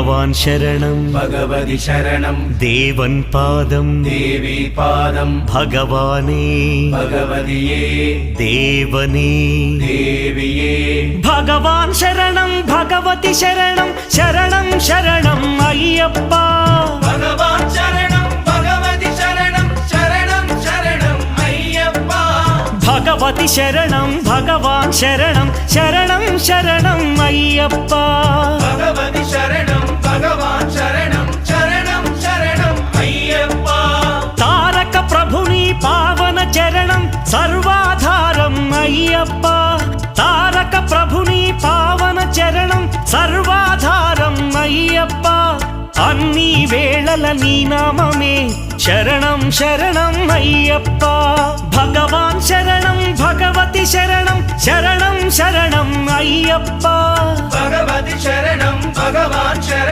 ഭഗവാൻ ശരണം ഭഗവതി ശരണം ദേവൻ പാദം ദേവി പാദം ഭഗവാനേ ഭഗവതിയേ ദേവനേ ദേവിയേ ഭഗവാൻ ശരണം ഭഗവതി ശരണം ശരണം ശരണം അയ്യപ്പ ഭഗവാൻ ശരണം ഭഗവതി ശരണം ശരണം ശരണം അയ്യപ്പ ഭഗവതി ശരണം ഭഗവാൻ ശരണം ശരണം ശരണം അയ്യപ്പ ഭഗവതി ശരണം ഭഗവാൻ ശരണം ശരണം ശരണം അയ്യപ്പ താരക ప్రభుని పావన చరణం సర్వాధారం అయ్యప్ప తారక ప్రభుని పావన చరణం సర్వాధారం అయ్యప్ప అన్ని వేళల నీ నామమే శరణం శరణం అయ్యప్ప భగవాన్ శరణం భగవతి శరణం శరణం శరణం అయ్యప్ప భగవతి శరణం భగవాన్ శరణం